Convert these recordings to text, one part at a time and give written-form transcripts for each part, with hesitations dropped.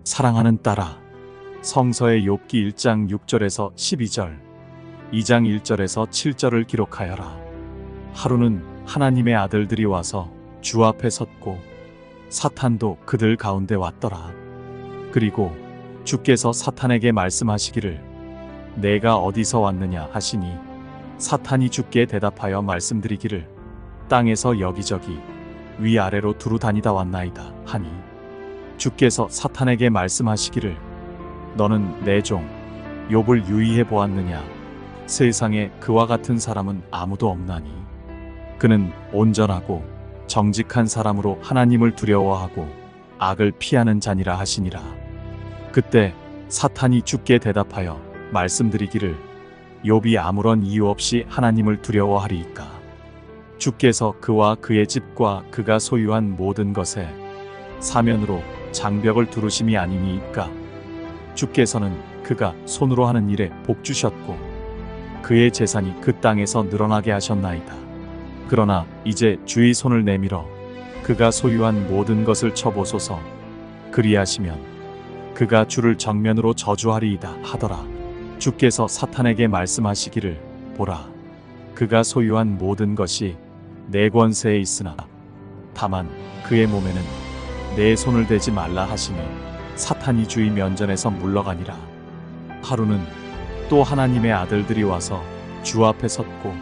사랑하는 딸아, 성서의 욥기 1장 6절에서 12절, 2장 1절에서 7절을 기록하여라. 하루는 하나님의 아들들이 와서 주 앞에 섰고 사탄도 그들 가운데 왔더라. 그리고 주께서 사탄에게 말씀하시기를 내가 어디서 왔느냐 하시니 사탄이 주께 대답하여 말씀드리기를 땅에서 여기저기 위아래로 두루 다니다 왔나이다 하니 주께서 사탄에게 말씀하시기를 너는 내 종 욥을 유의해 보았느냐. 세상에 그와 같은 사람은 아무도 없나니 그는 온전하고 정직한 사람으로 하나님을 두려워하고 악을 피하는 자니라 하시니라. 그때 사탄이 주께 대답하여 말씀드리기를 욥이 아무런 이유 없이 하나님을 두려워하리이까. 주께서 그와 그의 집과 그가 소유한 모든 것에 사면으로 장벽을 두르심이 아니니이까. 주께서는 그가 손으로 하는 일에 복 주셨고 그의 재산이 그 땅에서 늘어나게 하셨나이다. 그러나 이제 주의 손을 내밀어 그가 소유한 모든 것을 쳐보소서. 그리하시면 그가 주를 정면으로 저주하리이다 하더라. 주께서 사탄에게 말씀하시기를 보라, 그가 소유한 모든 것이 내 권세에 있으나 다만 그의 몸에는 내 손을 대지 말라 하시니 사탄이 주의 면전에서 물러가니라. 하루는 또 하나님의 아들들이 와서 주 앞에 섰고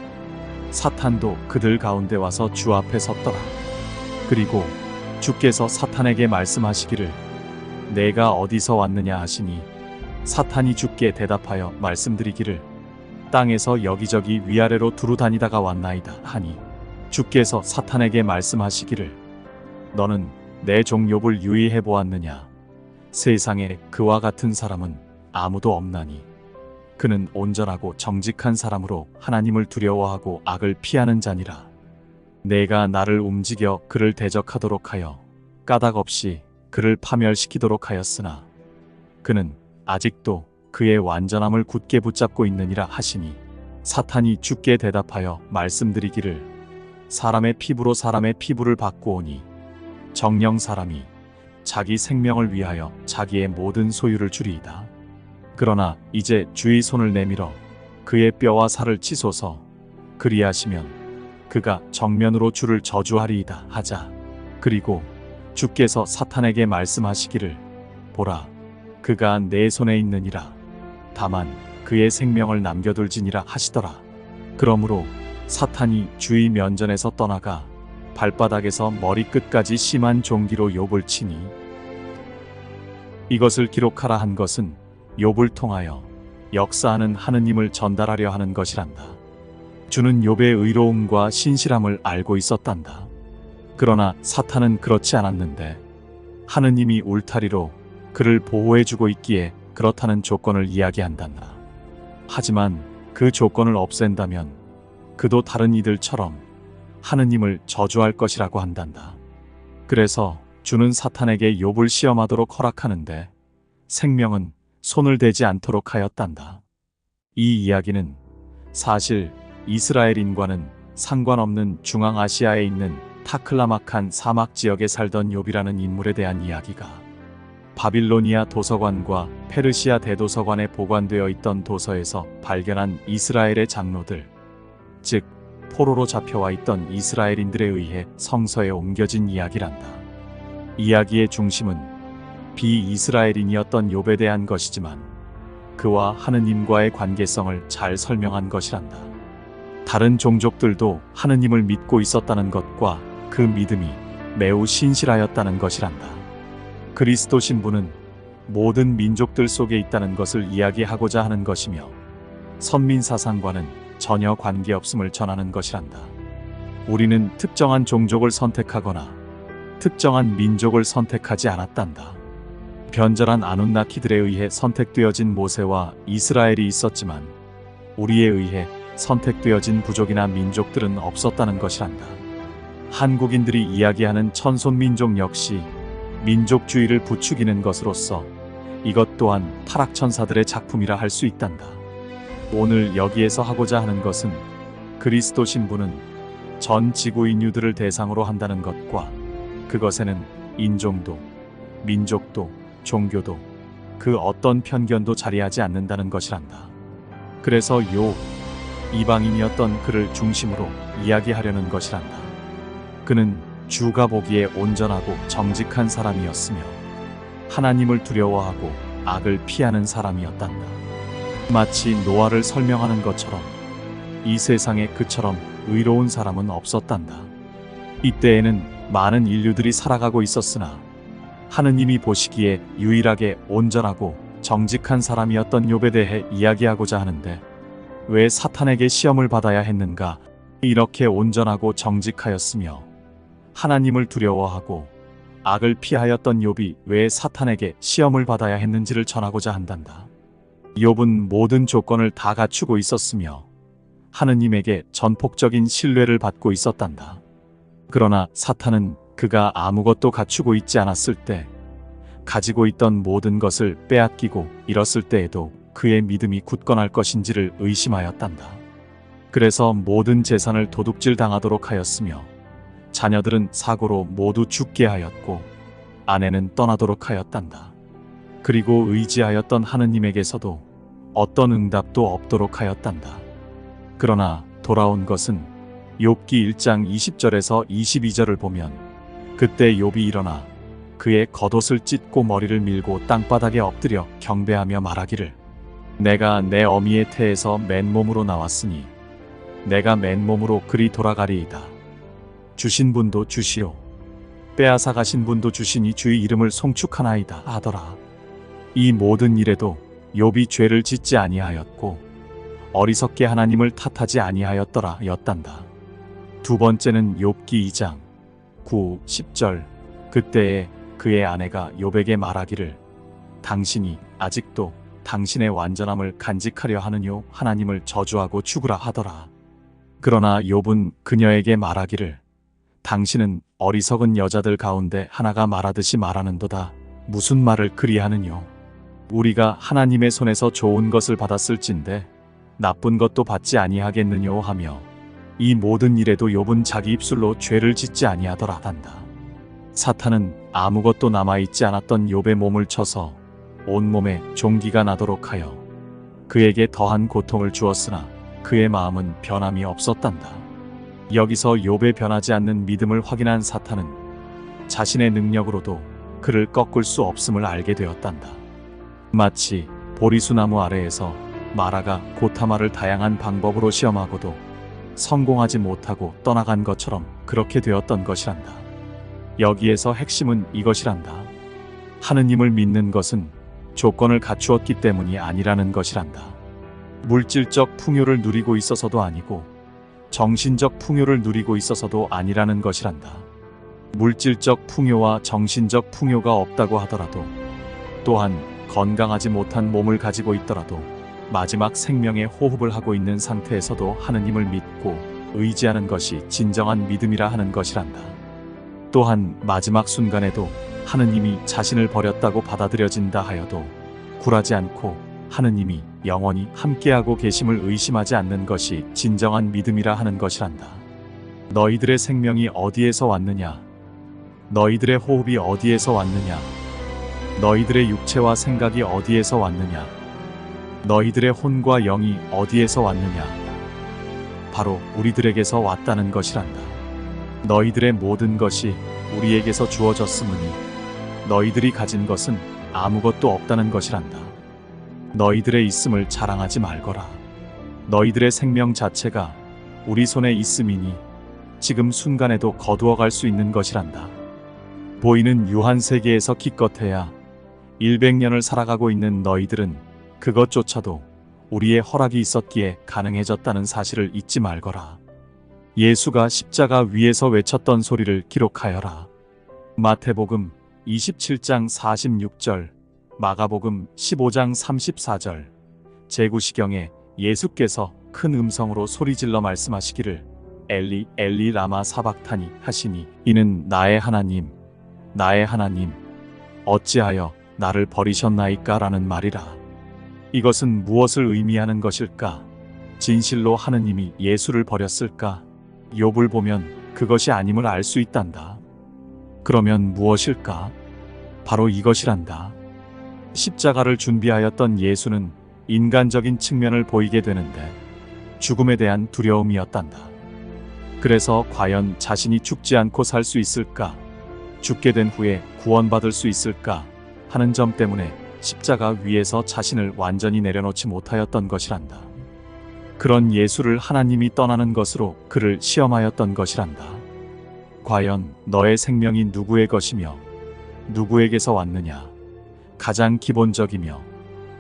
사탄도 그들 가운데 와서 주 앞에 섰더라. 그리고 주께서 사탄에게 말씀하시기를 내가 어디서 왔느냐 하시니 사탄이 주께 대답하여 말씀드리기를 땅에서 여기저기 위아래로 두루 다니다가 왔나이다 하니 주께서 사탄에게 말씀하시기를 너는 내 종 욥을 유의해 보았느냐. 세상에 그와 같은 사람은 아무도 없나니 그는 온전하고 정직한 사람으로 하나님을 두려워하고 악을 피하는 자니라. 내가 나를 움직여 그를 대적하도록 하여 까닭 없이 그를 파멸시키도록 하였으나 그는 아직도 그의 완전함을 굳게 붙잡고 있느니라 하시니 사탄이 주께 대답하여 말씀드리기를 사람의 피부로 사람의 피부를 바꾸오니 정녕 사람이 자기 생명을 위하여 자기의 모든 소유를 주리이다. 그러나 이제 주의 손을 내밀어 그의 뼈와 살을 치소서. 그리하시면 그가 정면으로 주를 저주하리이다 하자. 그리고 주께서 사탄에게 말씀하시기를 보라, 그가 내 손에 있느니라. 다만 그의 생명을 남겨둘지니라 하시더라. 그러므로 사탄이 주의 면전에서 떠나가 발바닥에서 머리끝까지 심한 종기로 욥을 치니 이것을 기록하라 한 것은 욥을 통하여 역사하는 하느님을 전달하려 하는 것이란다. 주는 욥의 의로움과 신실함을 알고 있었단다. 그러나 사탄은 그렇지 않았는데 하느님이 울타리로 그를 보호해주고 있기에 그렇다는 조건을 이야기한단다. 하지만 그 조건을 없앤다면 그도 다른 이들처럼 하느님을 저주할 것이라고 한단다. 그래서 주는 사탄에게 욥을 시험하도록 허락하는데 생명은 손을 대지 않도록 하였단다. 이 이야기는 사실 이스라엘인과는 상관없는 중앙아시아에 있는 타클라마칸 사막 지역에 살던 욥이라는 인물에 대한 이야기가 바빌로니아 도서관과 페르시아 대도서관에 보관되어 있던 도서에서 발견한 이스라엘의 장로들, 즉 포로로 잡혀와 있던 이스라엘인들에 의해 성서에 옮겨진 이야기란다. 이야기의 중심은 비이스라엘인이었던 욥에 대한 것이지만 그와 하느님과의 관계성을 잘 설명한 것이란다. 다른 종족들도 하느님을 믿고 있었다는 것과 그 믿음이 매우 신실하였다는 것이란다. 그리스도 신부는 모든 민족들 속에 있다는 것을 이야기하고자 하는 것이며 선민 사상과는 전혀 관계없음을 전하는 것이란다. 우리는 특정한 종족을 선택하거나 특정한 민족을 선택하지 않았단다. 변절한 아눈나키들에 의해 선택되어진 모세와 이스라엘이 있었지만 우리에 의해 선택되어진 부족이나 민족들은 없었다는 것이란다. 한국인들이 이야기하는 천손민족 역시 민족주의를 부추기는 것으로서 이것 또한 타락천사들의 작품이라 할 수 있단다. 오늘 여기에서 하고자 하는 것은 그리스도 신부는 전 지구 인류들을 대상으로 한다는 것과 그것에는 인종도 민족도 종교도 그 어떤 편견도 자리하지 않는다는 것이란다. 그래서 욥, 이방인이었던 그를 중심으로 이야기하려는 것이란다. 그는 주가 보기에 온전하고 정직한 사람이었으며 하나님을 두려워하고 악을 피하는 사람이었단다. 마치 노아를 설명하는 것처럼 이 세상에 그처럼 의로운 사람은 없었단다. 이때에는 많은 인류들이 살아가고 있었으나 하느님이 보시기에 유일하게 온전하고 정직한 사람이었던 욥에 대해 이야기하고자 하는데, 왜 사탄에게 시험을 받아야 했는가? 이렇게 온전하고 정직하였으며 하나님을 두려워하고 악을 피하였던 욥이 왜 사탄에게 시험을 받아야 했는지를 전하고자 한단다. 욥은 모든 조건을 다 갖추고 있었으며 하느님에게 전폭적인 신뢰를 받고 있었단다. 그러나 사탄은 그가 아무것도 갖추고 있지 않았을 때, 가지고 있던 모든 것을 빼앗기고 잃었을 때에도 그의 믿음이 굳건할 것인지를 의심하였단다. 그래서 모든 재산을 도둑질 당하도록 하였으며 자녀들은 사고로 모두 죽게 하였고 아내는 떠나도록 하였단다. 그리고 의지하였던 하느님에게서도 어떤 응답도 없도록 하였단다. 그러나 돌아온 것은 욥기 1장 20절에서 22절을 보면, 그때 욥이 일어나 그의 겉옷을 찢고 머리를 밀고 땅바닥에 엎드려 경배하며 말하기를, 내가 내 어미의 태에서 맨몸으로 나왔으니 내가 맨몸으로 그리 돌아가리이다. 주신 분도 주시오, 빼앗아 가신 분도 주시니 주의 이름을 송축하나이다 하더라. 이 모든 일에도 욥이 죄를 짓지 아니하였고 어리석게 하나님을 탓하지 아니하였더라 였단다. 두 번째는 욥기 2장 9, 10절. 그때에 그의 아내가 욥에게 말하기를, 당신이 아직도 당신의 완전함을 간직하려 하느뇨, 하나님을 저주하고 죽으라 하더라. 그러나 욥은 그녀에게 말하기를, 당신은 어리석은 여자들 가운데 하나가 말하듯이 말하는도다. 무슨 말을 그리 하느뇨? 우리가 하나님의 손에서 좋은 것을 받았을진데 나쁜 것도 받지 아니하겠느뇨 하며, 이 모든 일에도 욥은 자기 입술로 죄를 짓지 아니하더라 한다. 사탄은 아무것도 남아있지 않았던 욥의 몸을 쳐서 온몸에 종기가 나도록 하여 그에게 더한 고통을 주었으나 그의 마음은 변함이 없었단다. 여기서 욥의 변하지 않는 믿음을 확인한 사탄은 자신의 능력으로도 그를 꺾을 수 없음을 알게 되었단다. 마치 보리수나무 아래에서 마라가 고타마를 다양한 방법으로 시험하고도 성공하지 못하고 떠나간 것처럼 그렇게 되었던 것이란다. 여기에서 핵심은 이것이란다. 하느님을 믿는 것은 조건을 갖추었기 때문이 아니라는 것이란다. 물질적 풍요를 누리고 있어서도 아니고 정신적 풍요를 누리고 있어서도 아니라는 것이란다. 물질적 풍요와 정신적 풍요가 없다고 하더라도, 또한 건강하지 못한 몸을 가지고 있더라도 마지막 생명의 호흡을 하고 있는 상태에서도 하느님을 믿고 의지하는 것이 진정한 믿음이라 하는 것이란다. 또한 마지막 순간에도 하느님이 자신을 버렸다고 받아들여진다 하여도 굴하지 않고 하느님이 영원히 함께하고 계심을 의심하지 않는 것이 진정한 믿음이라 하는 것이란다. 너희들의 생명이 어디에서 왔느냐? 너희들의 호흡이 어디에서 왔느냐? 너희들의 육체와 생각이 어디에서 왔느냐? 너희들의 혼과 영이 어디에서 왔느냐? 바로 우리들에게서 왔다는 것이란다. 너희들의 모든 것이 우리에게서 주어졌으므니 너희들이 가진 것은 아무것도 없다는 것이란다. 너희들의 있음을 자랑하지 말거라. 너희들의 생명 자체가 우리 손에 있음이니 지금 순간에도 거두어갈 수 있는 것이란다. 보이는 유한 세계에서 기껏해야 100년을 살아가고 있는 너희들은 그것조차도 우리의 허락이 있었기에 가능해졌다는 사실을 잊지 말거라. 예수가 십자가 위에서 외쳤던 소리를 기록하여라. 마태복음 27장 46절, 마가복음 15장 34절. 제구시경에 예수께서 큰 음성으로 소리질러 말씀하시기를, 엘리 엘리 라마 사박타니 하시니, 이는 나의 하나님 나의 하나님 어찌하여 나를 버리셨나이까 라는 말이라. 이것은 무엇을 의미하는 것일까? 진실로 하느님이 예수를 버렸을까? 욥을 보면 그것이 아님을 알 수 있단다. 그러면 무엇일까? 바로 이것이란다. 십자가를 준비하였던 예수는 인간적인 측면을 보이게 되는데 죽음에 대한 두려움이었단다. 그래서 과연 자신이 죽지 않고 살 수 있을까? 죽게 된 후에 구원받을 수 있을까? 하는 점 때문에 십자가 위에서 자신을 완전히 내려놓지 못하였던 것이란다. 그런 예수를 하나님이 떠나는 것으로 그를 시험하였던 것이란다. 과연 너의 생명이 누구의 것이며 누구에게서 왔느냐? 가장 기본적이며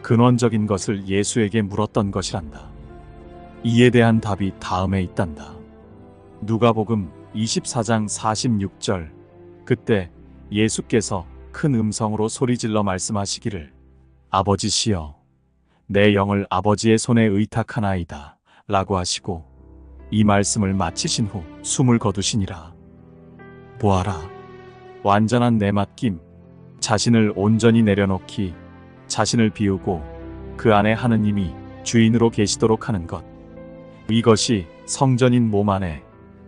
근원적인 것을 예수에게 물었던 것이란다. 이에 대한 답이 다음에 있단다. 누가복음 24장 46절. 그때 예수께서 큰 음성으로 소리질러 말씀하시기를 아버지시여 내 영을 아버지의 손에 의탁하나이다 라고 하시고 이 말씀을 마치신 후 숨을 거두시니라. 보아라, 완전한 내맡김, 자신을 온전히 내려놓기, 자신을 비우고 그 안에 하느님이 주인으로 계시도록 하는 것. 이것이 성전인 몸 안에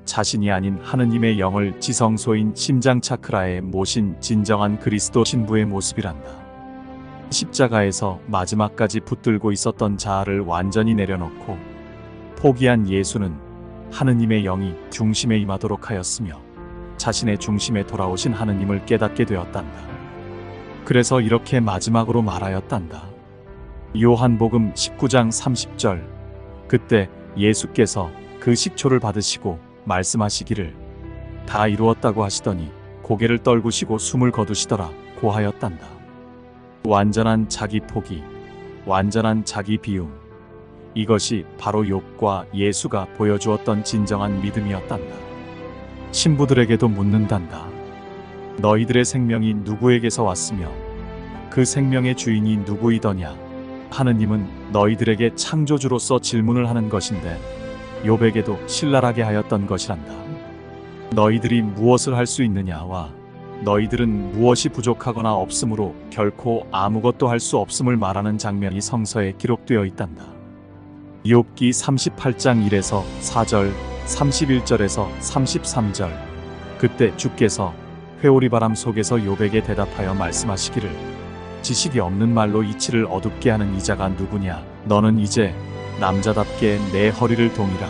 자신이 아닌 하느님의 영을 지성소인 심장 차크라에 모신 진정한 그리스도 신부의 모습이란다. 십자가에서 마지막까지 붙들고 있었던 자아를 완전히 내려놓고 포기한 예수는 하느님의 영이 중심에 임하도록 하였으며 자신의 중심에 돌아오신 하느님을 깨닫게 되었단다. 그래서 이렇게 마지막으로 말하였단다. 요한복음 19장 30절. 그때 예수께서 그 식초를 받으시고 말씀하시기를 다 이루었다고 하시더니 고개를 떨구시고 숨을 거두시더라 고 하였단다. 완전한 자기 포기, 완전한 자기 비움. 이것이 바로 욥과 예수가 보여주었던 진정한 믿음이었단다. 신부들에게도 묻는단다. 너희들의 생명이 누구에게서 왔으며 그 생명의 주인이 누구이더냐? 하느님은 너희들에게 창조주로서 질문을 하는 것인데 욥에게도 신랄하게 하였던 것이란다. 너희들이 무엇을 할 수 있느냐와 너희들은 무엇이 부족하거나 없으므로 결코 아무것도 할 수 없음을 말하는 장면이 성서에 기록되어 있단다. 욥기 38장 1에서 4절, 31절에서 33절. 그때 주께서 회오리바람 속에서 욥에게 대답하여 말씀하시기를 지식이 없는 말로 이치를 어둡게 하는 이자가 누구냐? 너는 이제 남자답게 내 허리를 동이라.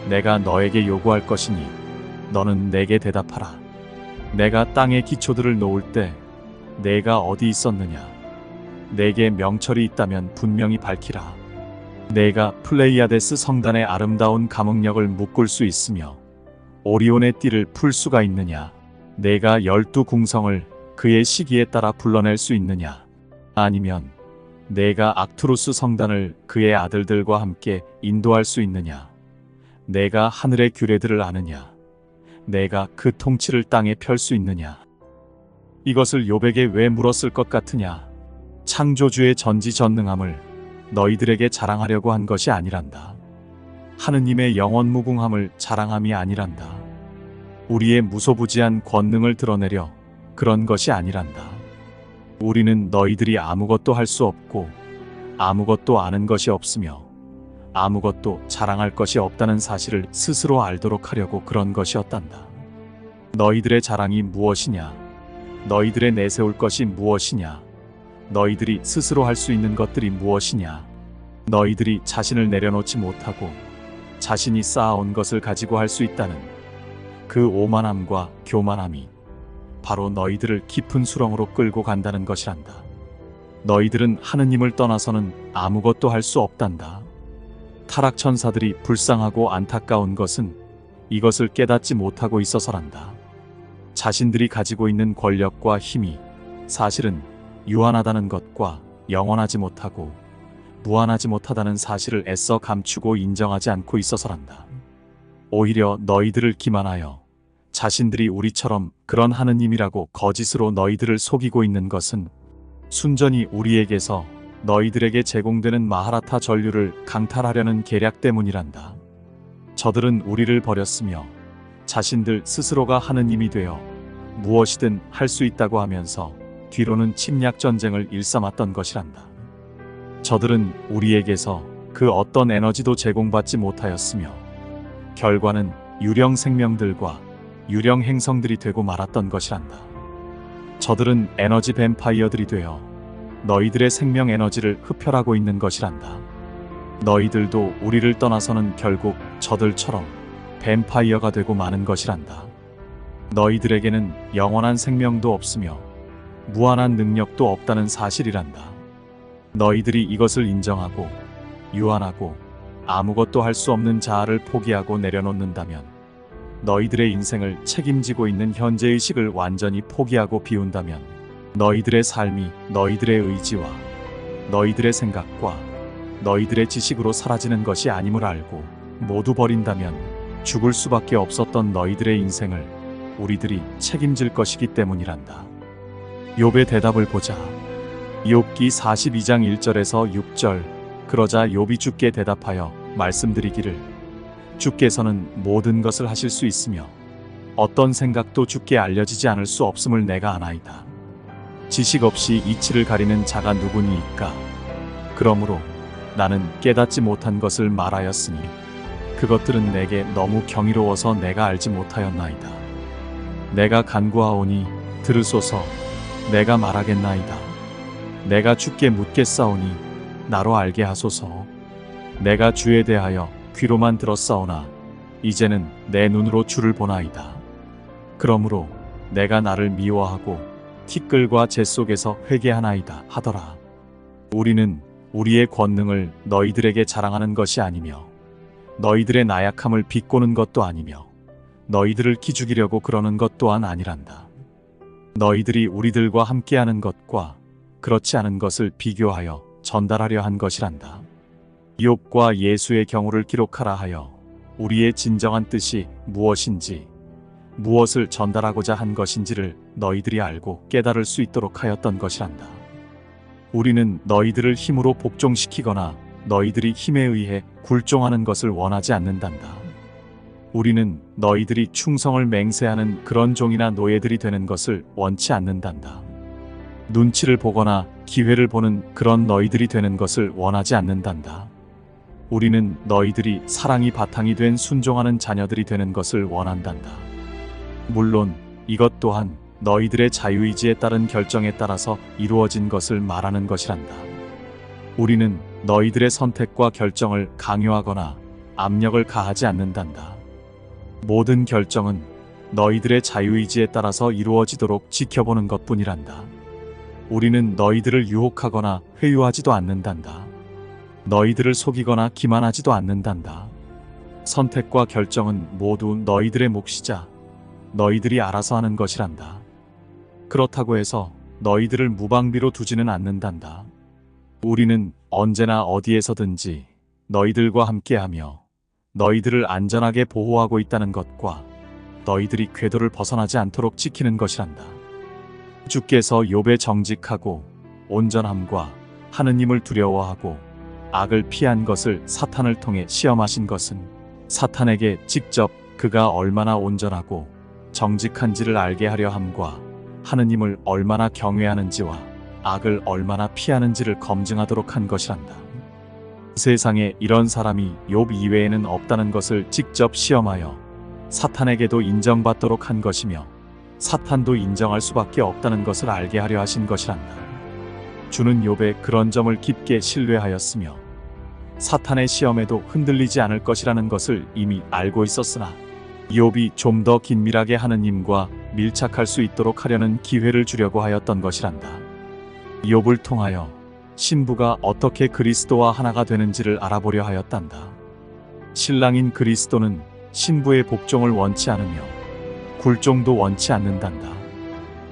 내가 너에게 요구할 것이니 너는 내게 대답하라. 내가 땅의 기초들을 놓을 때 내가 어디 있었느냐? 내게 명철이 있다면 분명히 밝히라. 내가 플레이아데스 성단의 아름다운 감흥력을 묶을 수 있으며 오리온의 띠를 풀 수가 있느냐? 내가 12궁성을 그의 시기에 따라 불러낼 수 있느냐? 아니면 내가 악투루스 성단을 그의 아들들과 함께 인도할 수 있느냐? 내가 하늘의 규례들을 아느냐? 내가 그 통치를 땅에 펼 수 있느냐? 이것을 욥에게 왜 물었을 것 같으냐? 창조주의 전지전능함을 너희들에게 자랑하려고 한 것이 아니란다. 하느님의 영원무궁함을 자랑함이 아니란다. 우리의 무소부지한 권능을 드러내려 그런 것이 아니란다. 우리는 너희들이 아무것도 할 수 없고 아무것도 아는 것이 없으며 아무것도 자랑할 것이 없다는 사실을 스스로 알도록 하려고 그런 것이었단다. 너희들의 자랑이 무엇이냐? 너희들의 내세울 것이 무엇이냐? 너희들이 스스로 할 수 있는 것들이 무엇이냐? 너희들이 자신을 내려놓지 못하고 자신이 쌓아온 것을 가지고 할 수 있다는 그 오만함과 교만함이 바로 너희들을 깊은 수렁으로 끌고 간다는 것이란다. 너희들은 하느님을 떠나서는 아무것도 할 수 없단다. 타락천사들이 불쌍하고 안타까운 것은 이것을 깨닫지 못하고 있어서란다. 자신들이 가지고 있는 권력과 힘이 사실은 유한하다는 것과 영원하지 못하고 무한하지 못하다는 사실을 애써 감추고 인정하지 않고 있어서란다. 오히려 너희들을 기만하여 자신들이 우리처럼 그런 하느님이라고 거짓으로 너희들을 속이고 있는 것은 순전히 우리에게서 너희들에게 제공되는 마하라타 전류를 강탈하려는 계략 때문이란다. 저들은 우리를 버렸으며 자신들 스스로가 하느님이 되어 무엇이든 할 수 있다고 하면서 뒤로는 침략 전쟁을 일삼았던 것이란다. 저들은 우리에게서 그 어떤 에너지도 제공받지 못하였으며 결과는 유령 생명들과 유령 행성들이 되고 말았던 것이란다. 저들은 에너지 뱀파이어들이 되어 너희들의 생명 에너지를 흡혈하고 있는 것이란다. 너희들도 우리를 떠나서는 결국 저들처럼 뱀파이어가 되고 마는 것이란다. 너희들에게는 영원한 생명도 없으며 무한한 능력도 없다는 사실이란다. 너희들이 이것을 인정하고 유한하고 아무것도 할 수 없는 자아를 포기하고 내려놓는다면, 너희들의 인생을 책임지고 있는 현재의식을 완전히 포기하고 비운다면, 너희들의 삶이 너희들의 의지와 너희들의 생각과 너희들의 지식으로 사라지는 것이 아님을 알고 모두 버린다면, 죽을 수밖에 없었던 너희들의 인생을 우리들이 책임질 것이기 때문이란다. 욥의 대답을 보자. 욥기 42장 1절에서 6절. 그러자 욥이 주께 대답하여 말씀드리기를, 주께서는 모든 것을 하실 수 있으며 어떤 생각도 주께 알려지지 않을 수 없음을 내가 아나이다. 지식 없이 이치를 가리는 자가 누구니이까? 그러므로 나는 깨닫지 못한 것을 말하였으니 그것들은 내게 너무 경이로워서 내가 알지 못하였나이다. 내가 간구하오니 들으소서. 내가 말하겠나이다. 내가 주께 묻겠사오니 나로 알게 하소서. 내가 주에 대하여 귀로만 들었사오나 이제는 내 눈으로 주를 보나이다. 그러므로 내가 나를 미워하고 티끌과 재 속에서 회개하나이다 하더라. 우리는 우리의 권능을 너희들에게 자랑하는 것이 아니며 너희들의 나약함을 비꼬는 것도 아니며 너희들을 기죽이려고 그러는 것 또한 아니란다. 너희들이 우리들과 함께하는 것과 그렇지 않은 것을 비교하여 전달하려 한 것이란다. 욥과 예수의 경우를 기록하라 하여 우리의 진정한 뜻이 무엇인지, 무엇을 전달하고자 한 것인지를 너희들이 알고 깨달을 수 있도록 하였던 것이란다. 우리는 너희들을 힘으로 복종시키거나 너희들이 힘에 의해 굴종하는 것을 원하지 않는단다. 우리는 너희들이 충성을 맹세하는 그런 종이나 노예들이 되는 것을 원치 않는단다. 눈치를 보거나 기회를 보는 그런 너희들이 되는 것을 원하지 않는단다. 우리는 너희들이 사랑이 바탕이 된 순종하는 자녀들이 되는 것을 원한단다. 물론 이것 또한 너희들의 자유의지에 따른 결정에 따라서 이루어진 것을 말하는 것이란다. 우리는 너희들의 선택과 결정을 강요하거나 압력을 가하지 않는단다. 모든 결정은 너희들의 자유의지에 따라서 이루어지도록 지켜보는 것뿐이란다. 우리는 너희들을 유혹하거나 회유하지도 않는단다. 너희들을 속이거나 기만하지도 않는단다. 선택과 결정은 모두 너희들의 몫이자 너희들이 알아서 하는 것이란다. 그렇다고 해서 너희들을 무방비로 두지는 않는단다. 우리는 언제나 어디에서든지 너희들과 함께하며 너희들을 안전하게 보호하고 있다는 것과 너희들이 궤도를 벗어나지 않도록 지키는 것이란다. 주께서 욥의 정직하고 온전함과 하느님을 두려워하고 악을 피한 것을 사탄을 통해 시험하신 것은 사탄에게 직접 그가 얼마나 온전하고 정직한지를 알게 하려 함과 하느님을 얼마나 경외하는지와 악을 얼마나 피하는지를 검증하도록 한 것이란다. 세상에 이런 사람이 욥 이외에는 없다는 것을 직접 시험하여 사탄에게도 인정받도록 한 것이며 사탄도 인정할 수밖에 없다는 것을 알게 하려 하신 것이란다. 주는 욥의 그런 점을 깊게 신뢰하였으며 사탄의 시험에도 흔들리지 않을 것이라는 것을 이미 알고 있었으나 욥이 좀 더 긴밀하게 하느님과 밀착할 수 있도록 하려는 기회를 주려고 하였던 것이란다. 욥을 통하여 신부가 어떻게 그리스도와 하나가 되는지를 알아보려 하였단다. 신랑인 그리스도는 신부의 복종을 원치 않으며 굴종도 원치 않는단다.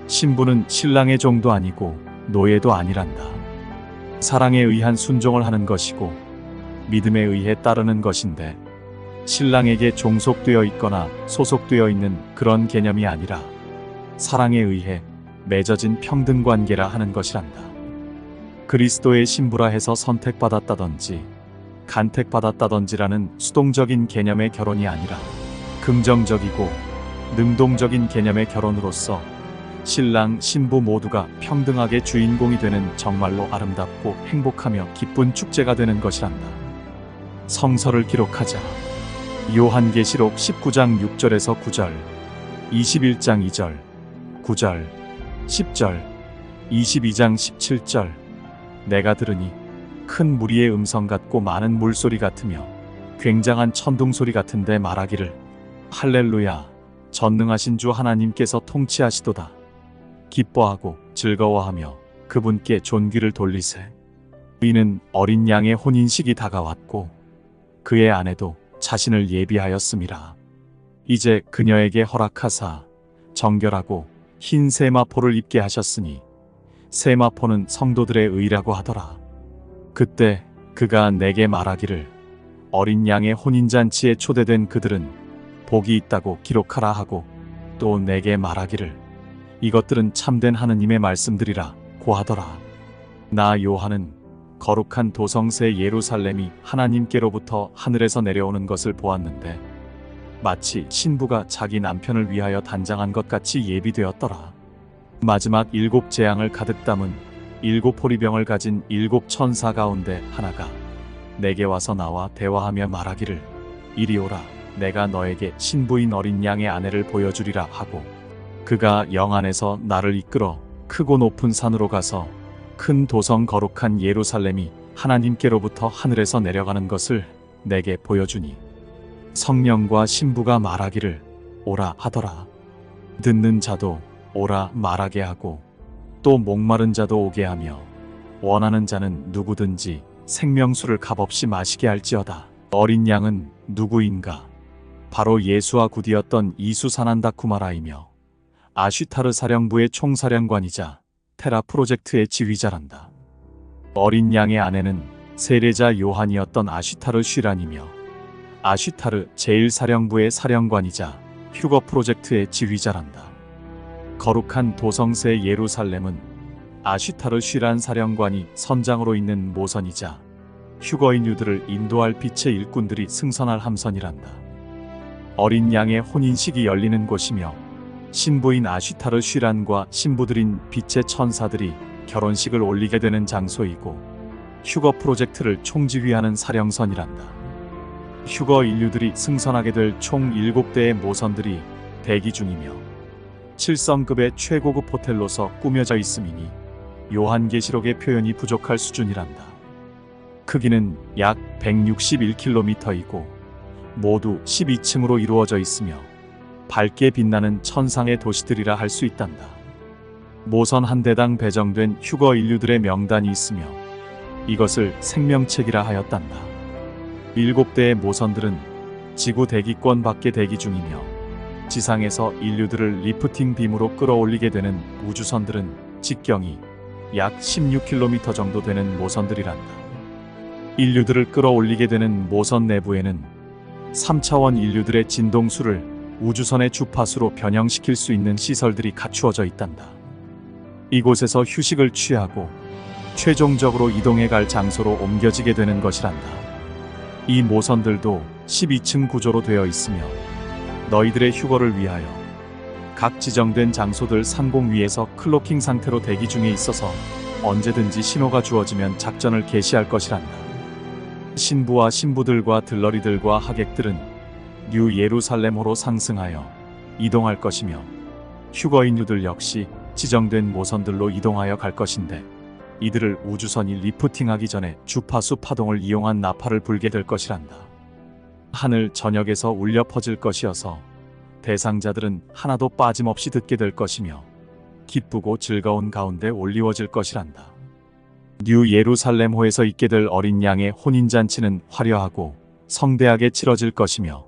신부는 신랑의 종도 아니고 노예도 아니란다. 사랑에 의한 순종을 하는 것이고 믿음에 의해 따르는 것인데 신랑에게 종속되어 있거나 소속되어 있는 그런 개념이 아니라 사랑에 의해 맺어진 평등관계라 하는 것이란다. 그리스도의 신부라 해서 선택받았다든지 간택받았다든지라는 수동적인 개념의 결혼이 아니라 긍정적이고 능동적인 개념의 결혼으로서 신랑, 신부 모두가 평등하게 주인공이 되는 정말로 아름답고 행복하며 기쁜 축제가 되는 것이란다. 성서를 기록하자. 요한계시록 19장 6절에서 9절, 21장 2절, 9절, 10절, 22장 17절, 내가 들으니 큰 무리의 음성 같고 많은 물소리 같으며 굉장한 천둥 소리 같은데 말하기를 할렐루야, 전능하신 주 하나님께서 통치하시도다. 기뻐하고 즐거워하며 그분께 존귀를 돌리세. 이는 어린 양의 혼인식이 다가왔고 그의 아내도 자신을 예비하였음이라. 이제 그녀에게 허락하사 정결하고 흰 세마포를 입게 하셨으니 세마포는 성도들의 의라고 하더라. 그때 그가 내게 말하기를 어린 양의 혼인잔치에 초대된 그들은 복이 있다고 기록하라 하고 또 내게 말하기를 이것들은 참된 하느님의 말씀들이라 고하더라. 나 요한은 거룩한 도성새 예루살렘이 하나님께로부터 하늘에서 내려오는 것을 보았는데 마치 신부가 자기 남편을 위하여 단장한 것 같이 예비되었더라. 마지막 7 재앙을 가득 담은 7 호리병을 가진 7 천사 가운데 하나가 내게 와서 나와 대화하며 말하기를 이리 오라, 내가 너에게 신부인 어린 양의 아내를 보여주리라 하고 그가 영 안에서 나를 이끌어 크고 높은 산으로 가서 큰 도성 거룩한 예루살렘이 하나님께로부터 하늘에서 내려가는 것을 내게 보여주니 성령과 신부가 말하기를 오라 하더라. 듣는 자도 오라 말하게 하고 또 목마른 자도 오게 하며 원하는 자는 누구든지 생명수를 값없이 마시게 할지어다. 어린 양은 누구인가? 바로 예수와 굿이었던 이수산한다쿠마라이며 아쉬타르 사령부의 총사령관이자 테라 프로젝트의 지휘자란다. 어린 양의 아내는 세례자 요한이었던 아쉬타르 쉬란이며 아쉬타르 제1사령부의 사령관이자 휴거 프로젝트의 지휘자란다. 거룩한 도성새 예루살렘은 아쉬타르 쉬란 사령관이 선장으로 있는 모선이자 휴거인 유들을 인도할 빛의 일꾼들이 승선할 함선이란다. 어린 양의 혼인식이 열리는 곳이며 신부인 아쉬타르 쉬란과 신부들인 빛의 천사들이 결혼식을 올리게 되는 장소이고 휴거 프로젝트를 총지휘하는 사령선이란다. 휴거 인류들이 승선하게 될 총 7대의 모선들이 대기 중이며 7성급의 최고급 호텔로서 꾸며져 있음이니 요한계시록의 표현이 부족할 수준이란다. 크기는 약 161km이고 모두 12층으로 이루어져 있으며 밝게 빛나는 천상의 도시들이라 할 수 있단다. 모선 한 대당 배정된 휴거 인류들의 명단이 있으며 이것을 생명책이라 하였단다. 7대의 모선들은 지구 대기권 밖에 대기 중이며 지상에서 인류들을 리프팅 빔으로 끌어올리게 되는 우주선들은 직경이 약 16km 정도 되는 모선들이란다. 인류들을 끌어올리게 되는 모선 내부에는 3차원 인류들의 진동수를 우주선의 주파수로 변형시킬 수 있는 시설들이 갖추어져 있단다. 이곳에서 휴식을 취하고 최종적으로 이동해 갈 장소로 옮겨지게 되는 것이란다. 이 모선들도 12층 구조로 되어 있으며 너희들의 휴거를 위하여 각 지정된 장소들 상공 위에서 클로킹 상태로 대기 중에 있어서 언제든지 신호가 주어지면 작전을 개시할 것이란다. 신부와 신부들과 들러리들과 하객들은 뉴 예루살렘호로 상승하여 이동할 것이며 휴거인류들 역시 지정된 모선들로 이동하여 갈 것인데 이들을 우주선이 리프팅하기 전에 주파수 파동을 이용한 나팔을 불게 될 것이란다. 하늘 전역에서 울려 퍼질 것이어서 대상자들은 하나도 빠짐없이 듣게 될 것이며 기쁘고 즐거운 가운데 올리워질 것이란다. 뉴 예루살렘호에서 있게 될 어린 양의 혼인잔치는 화려하고 성대하게 치러질 것이며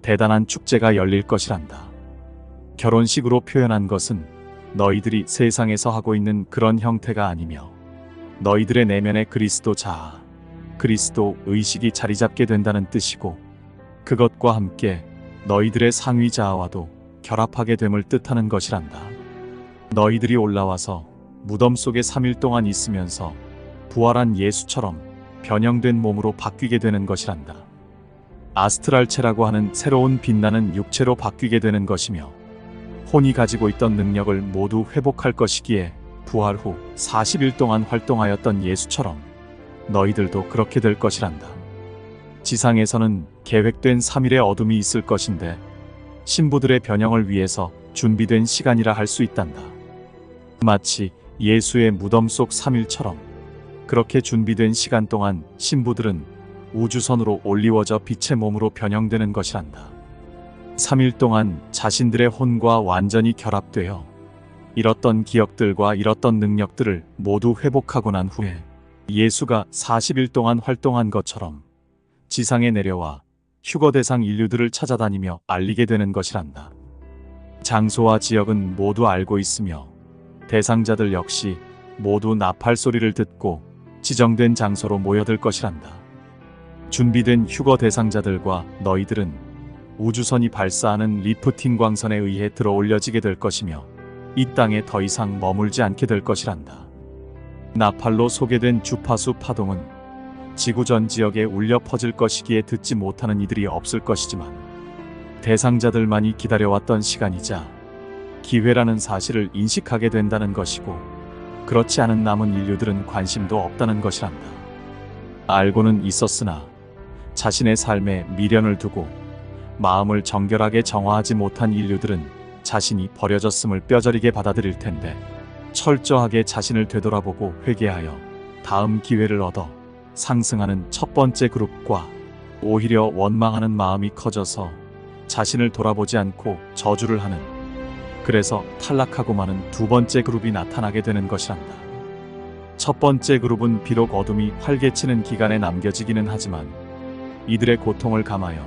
대단한 축제가 열릴 것이란다. 결혼식으로 표현한 것은 너희들이 세상에서 하고 있는 그런 형태가 아니며 너희들의 내면에 그리스도 자아, 그리스도 의식이 자리 잡게 된다는 뜻이고 그것과 함께 너희들의 상위 자아와도 결합하게 됨을 뜻하는 것이란다. 너희들이 올라와서 무덤 속에 3일 동안 있으면서 부활한 예수처럼 변형된 몸으로 바뀌게 되는 것이란다. 아스트랄체라고 하는 새로운 빛나는 육체로 바뀌게 되는 것이며 혼이 가지고 있던 능력을 모두 회복할 것이기에 부활 후 40일 동안 활동하였던 예수처럼 너희들도 그렇게 될 것이란다. 지상에서는 계획된 3일의 어둠이 있을 것인데 신부들의 변형을 위해서 준비된 시간이라 할 수 있단다. 마치 예수의 무덤 속 3일처럼 그렇게 준비된 시간 동안 신부들은 우주선으로 올리워져 빛의 몸으로 변형되는 것이란다. 3일 동안 자신들의 혼과 완전히 결합되어 잃었던 기억들과 잃었던 능력들을 모두 회복하고 난 후에 예수가 40일 동안 활동한 것처럼 지상에 내려와 휴거 대상 인류들을 찾아다니며 알리게 되는 것이란다. 장소와 지역은 모두 알고 있으며 대상자들 역시 모두 나팔 소리를 듣고 지정된 장소로 모여들 것이란다. 준비된 휴거 대상자들과 너희들은 우주선이 발사하는 리프팅 광선에 의해 들어 올려지게 될 것이며 이 땅에 더 이상 머물지 않게 될 것이란다. 나팔로 소개된 주파수 파동은 지구 전 지역에 울려 퍼질 것이기에 듣지 못하는 이들이 없을 것이지만 대상자들만이 기다려왔던 시간이자 기회라는 사실을 인식하게 된다는 것이고 그렇지 않은 남은 인류들은 관심도 없다는 것이란다. 알고는 있었으나 자신의 삶에 미련을 두고 마음을 정결하게 정화하지 못한 인류들은 자신이 버려졌음을 뼈저리게 받아들일 텐데 철저하게 자신을 되돌아보고 회개하여 다음 기회를 얻어 상승하는 첫 번째 그룹과 오히려 원망하는 마음이 커져서 자신을 돌아보지 않고 저주를 하는 그래서 탈락하고 마는 두 번째 그룹이 나타나게 되는 것이란다. 첫 번째 그룹은 비록 어둠이 활개치는 기간에 남겨지기는 하지만 이들의 고통을 감하여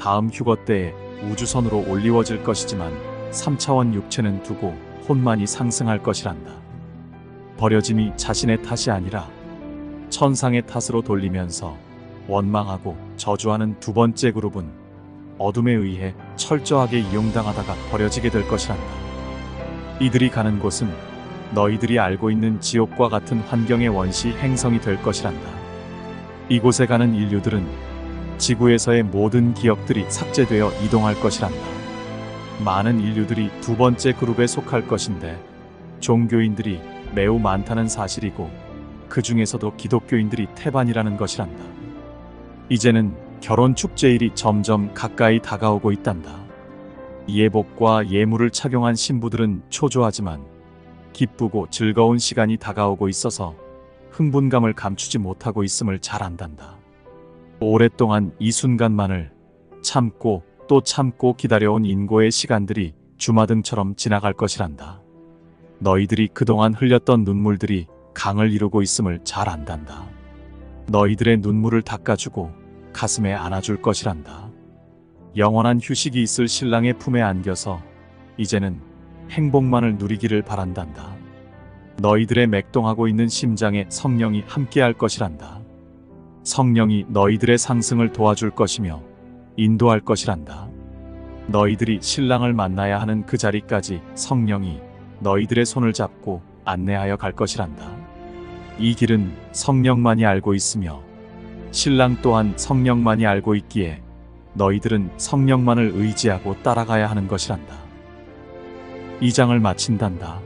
다음 휴거 때에 우주선으로 올리워질 것이지만 3차원 육체는 두고 혼만이 상승할 것이란다. 버려짐이 자신의 탓이 아니라 천상의 탓으로 돌리면서 원망하고 저주하는 두 번째 그룹은 어둠에 의해 철저하게 이용당하다가 버려지게 될 것이란다. 이들이 가는 곳은 너희들이 알고 있는 지옥과 같은 환경의 원시 행성이 될 것이란다. 이곳에 가는 인류들은 지구에서의 모든 기억들이 삭제되어 이동할 것이란다. 많은 인류들이 두 번째 그룹에 속할 것인데 종교인들이 매우 많다는 사실이고 그 중에서도 기독교인들이 태반이라는 것이란다. 이제는 결혼 축제일이 점점 가까이 다가오고 있단다. 예복과 예물을 착용한 신부들은 초조하지만 기쁘고 즐거운 시간이 다가오고 있어서 흥분감을 감추지 못하고 있음을 잘 안단다. 오랫동안 이 순간만을 참고 또 참고 기다려온 인고의 시간들이 주마등처럼 지나갈 것이란다. 너희들이 그동안 흘렸던 눈물들이 강을 이루고 있음을 잘 안단다. 너희들의 눈물을 닦아주고 가슴에 안아줄 것이란다. 영원한 휴식이 있을 신랑의 품에 안겨서 이제는 행복만을 누리기를 바란단다. 너희들의 맥동하고 있는 심장에 성령이 함께할 것이란다. 성령이 너희들의 상승을 도와줄 것이며 인도할 것이란다. 너희들이 신랑을 만나야 하는 그 자리까지 성령이 너희들의 손을 잡고 안내하여 갈 것이란다. 이 길은 성령만이 알고 있으며 신랑 또한 성령만이 알고 있기에 너희들은 성령만을 의지하고 따라가야 하는 것이란다. 이 장을 마친단다.